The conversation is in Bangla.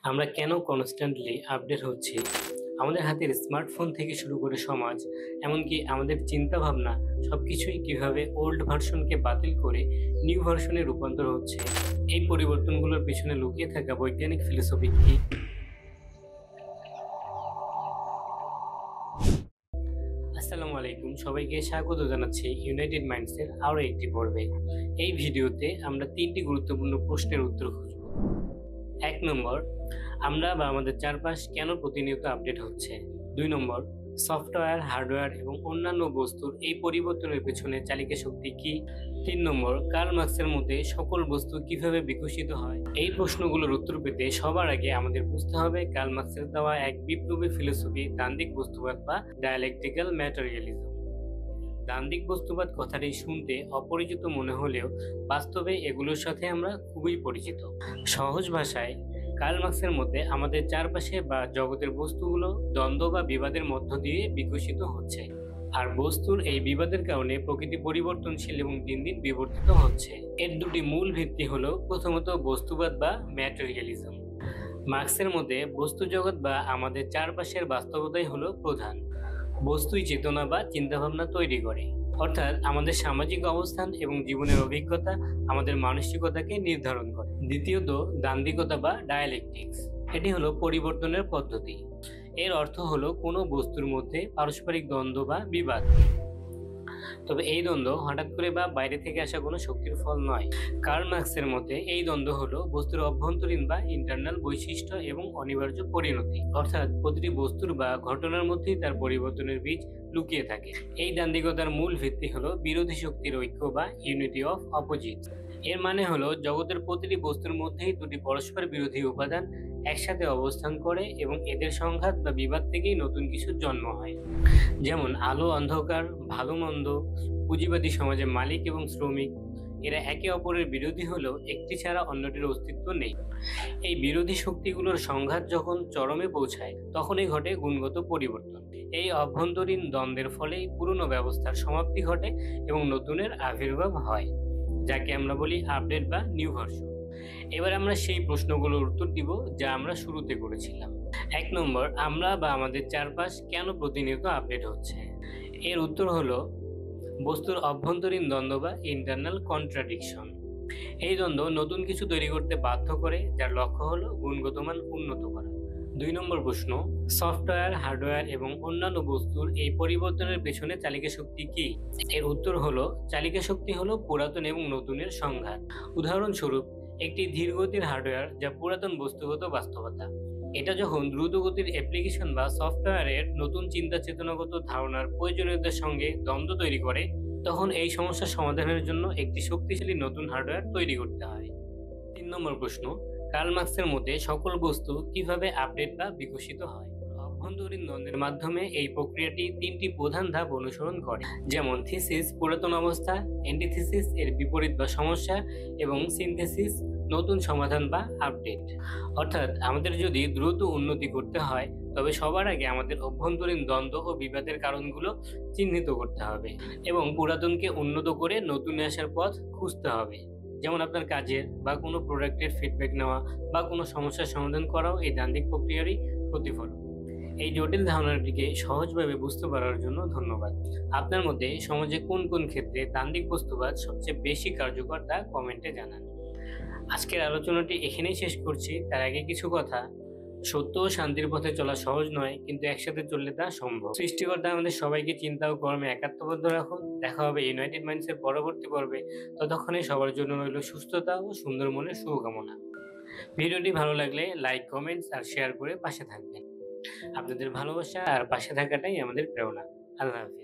আমরা কেন কনস্ট্যান্টলি আপডেট হচ্ছি? আমাদের হাতের স্মার্টফোন থেকে শুরু করে সমাজ, এমনকি আমাদের চিন্তাভাবনা সবকিছুই কিভাবে ওল্ড ভার্সনকে বাতিল করে নিউ ভার্সনে রূপান্তর হচ্ছে। এই পরিবর্তনগুলোর পেছনে লুকিয়ে থাকা বৈজ্ঞানিক ফিলোসফি কি? আসসালামু আলাইকুম, সবাইকে স্বাগত জানাচ্ছি ইউনাইটেড মাইন্ডসের আরও একটি পর্বে। এই ভিডিওতে আমরা ৩টি গুরুত্বপূর্ণ প্রশ্নের উত্তর খুঁজব। ১ নম্বর, আমরা বা আমাদের চারপাশ কেন প্রতিনিয়ত আপডেট হচ্ছে? ২ নম্বর, সফটওয়্যার, হার্ডওয়্যার এবং অন্যান্য বস্তুর এই পরিবর্তনের পেছনে চালিকা শক্তি কি? ৩ নম্বর, কার্ল মার্কসের মতে সকল বস্তু কিভাবে বিকশিত হয়? এই প্রশ্নগুলোর উত্তর পেতে সবার আগে আমাদের বুঝতে হবে কার্ল মার্কসের দেওয়া এক বিপ্লবী ফিলোসফি দ্বান্দ্বিক বস্তুবাদ বা ডায়ালেকটিক্যাল ম্যাটেরিয়ালিজম। দ্বান্দ্বিক বস্তুবাদ কথাটি শুনতে অপরিচিত মনে হলেও বাস্তবে এগুলোর সাথে আমরা খুবই পরিচিত। সহজ ভাষায় কার্ল মার্কসের মতে আমাদের চারপাশে বা জগতের বস্তুগুলো দ্বন্দ্ব বা বিবাদের মধ্য দিয়ে বিকশিত হচ্ছে, আর বস্তুর এই বিবাদের কারণে প্রকৃতি পরিবর্তনশীল এবং দিন দিন বিবর্তিত হচ্ছে। এর দুটি মূল ভিত্তি হলো প্রথমত বস্তুবাদ বা ম্যাটেরিয়ালিজম। মার্কসের মতে বস্তু জগৎ বা আমাদের চারপাশের বাস্তবতাই হলো প্রধান। বস্তুই চেতনা বা চিন্তাভাবনা তৈরি করে, অর্থাৎ আমাদের সামাজিক অবস্থান এবং জীবনের অভিজ্ঞতা আমাদের মানসিকতাকে নির্ধারণ করে। দ্বিতীয়ত দ্বান্দ্বিকতা বা ডায়ালেকটিক্স। এটি হলো পরিবর্তনের পদ্ধতি। এর অর্থ হলো কোনো বস্তুর মধ্যে পারস্পরিক দ্বন্দ্ব বা বিবাদ, তবে এই দ্বন্দ্ব হঠাৎ করে বা বাইরে থেকে আসা কোনো শক্তির ফল নয়। কার্ল মার্কসের মতে এই দ্বন্দ্ব হলো বস্তুর অভ্যন্তরীণ বা ইন্টারনাল বৈশিষ্ট্য এবং অনিবার্য পরিণতি, অর্থাৎ প্রতিটি বস্তুর বা ঘটনার মধ্যেই তার পরিবর্তনের বীজ লুকিয়ে থাকে। এই দ্বান্দ্বিকতার মূল ভিত্তি হলো বিরোধী শক্তির ঐক্য বা ইউনিটি অফ অপোজিট। এর মানে হলো জগতের প্রতিটি বস্তুর মধ্যেই দুটি পরস্পর বিরোধী উপাদান একসাথে অবস্থান করে এবং এদের সংঘাত বা বিবাদ থেকেই নতুন কিছুর জন্ম হয়। যেমন আলো অন্ধকার, ভালো মন্দ, পুঁজিবাদী সমাজে মালিক এবং শ্রমিক, এরা একে অপরের বিরোধী হলেও একটি ছাড়া অন্যটির অস্তিত্ব নেই। এই বিরোধী শক্তিগুলোর সংঘাত যখন চরমে পৌঁছায় তখনই ঘটে গুণগত পরিবর্তন। এই অভ্যন্তরীণ দ্বন্দ্বের ফলেই পুরনো ব্যবস্থার সমাপ্তি ঘটে এবং নতুনের আবির্ভাব হয়, যাকে আমরা বলি আপডেট বা নিউ ভার্সন। এবার আমরা সেই প্রশ্নগুলোর উত্তর দিব যা আমরা শুরুতে করেছিলাম। ১ নম্বর, আমরা বা আমাদের চারপাশ কেন প্রতিনিয়ত আপডেট হচ্ছে? এর উত্তর হলো বস্তুর অভ্যন্তরীণ দ্বন্দ্ব বা ইন্টারনাল কন্ট্রাডিকশন। এই দ্বন্দ্ব নতুন কিছু তৈরি করতে বাধ্য করে, যার লক্ষ্য হলো গুণগত মান উন্নত করা। ২ নম্বর প্রশ্ন, সফটওয়্যার, হার্ডওয়্যার এবং অন্যান্য বস্তুর এই পরিবর্তনের পেছনে চালিকা শক্তি কি? এর উত্তর হলো চালিকা শক্তি হলো পুরাতন এবং নতুনের সংঘাত। উদাহরণস্বরূপ, একটি ধীরগতির হার্ডওয়্যার যা পুরাতন বস্তুগত বাস্তবতা, এটা যখন দ্রুতগতির অ্যাপ্লিকেশন বা সফটওয়্যারের নতুন চিন্তা চেতনাগত ধারণার প্রয়োজনীয়তার সঙ্গে দ্বন্দ্ব তৈরি করে, তখন এই সমস্যার সমাধানের জন্য একটি শক্তিশালী নতুন হার্ডওয়্যার তৈরি করতে হয়। ৩ নম্বর প্রশ্ন, কার্ল মার্কসের মতে সকল বস্তু কিভাবে আপডেট বা বিকশিত হয়? অভ্যন্তরীণ দ্বন্দ্বের মাধ্যমে এই প্রক্রিয়াটি ৩টি প্রধান ধাপ অনুসরণ করে, যেমন থিসিস পুরাতন অবস্থা, অ্যান্টিথিসিস এর বিপরীত বা সমস্যা, এবং সিনথেসিস নতুন সমাধান বা আপডেট। অর্থাৎ আমাদের যদি দ্রুত উন্নতি করতে হয় তবে সবার আগে আমাদের অভ্যন্তরীণ দ্বন্দ্ব ও বিবাদের কারণগুলো চিহ্নিত করতে হবে এবং পুরাতনকে উন্নত করে নতুন আসার পথ খুঁজতে হবে। যেমন আপনার কাজের বা কোনো প্রোডাক্টের ফিডব্যাক নেওয়া বা কোনো সমস্যার সমাধান করাও এই দ্বান্দ্বিক প্রক্রিয়ারই প্রতিফলন। এই জটিল ধারণাটিকে সহজভাবে বুঝতে পারার জন্য ধন্যবাদ। আপনার মতে সমাজে কোন কোন ক্ষেত্রে দ্বান্দ্বিক বস্তুবাদ সবচেয়ে বেশি কার্যকর তা কমেন্টে জানান। আজকের আলোচনাটি এখানেই শেষ করছি। তার আগে কিছু কথা। সত্য ও শান্তির পথে চলা সহজ নয়, কিন্তু একসাথে চললে তা সম্ভব। সৃষ্টিকর্তা আমাদের সবাইকে চিন্তা ও কর্মে একাত্মবদ্ধ রাখুন। দেখা হবে ইউনাইটেড মাইন্ডসের পরবর্তী পর্বে। ততক্ষণে সবার জন্য রইল সুস্থতা ও সুন্দর মনের শুভকামনা। ভিডিওটি ভালো লাগলে লাইক, কমেন্টস আর শেয়ার করে পাশে থাকবেন। আপনাদের ভালোবাসা আর পাশে থাকাটাই আমাদের প্রেরণা। আল্লাহ হাফেজ।